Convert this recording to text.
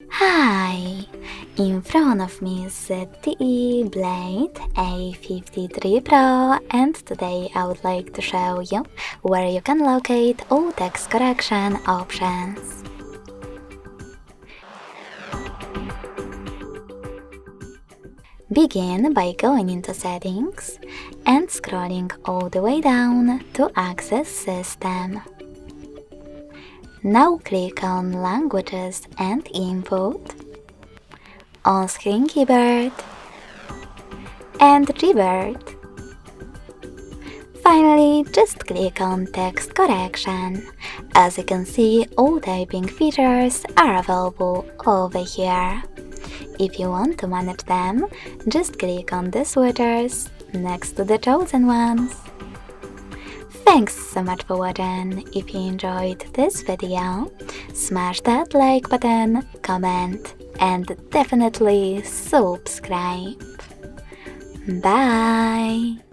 Hi! In front of me is ZTE Blade A53 Pro, and today I would like to show you where you can locate all text correction options. Begin by going into Settings and scrolling all the way down to access System. Now click on Languages and Input, On-Screen Keyboard, and Revert. Finally, just click on Text Correction. As you can see, all typing features are available over here. If you want to manage them, just click on the switches next to the chosen ones. Thanks so much for watching. If you enjoyed this video, smash that like button, comment, and definitely subscribe. Bye!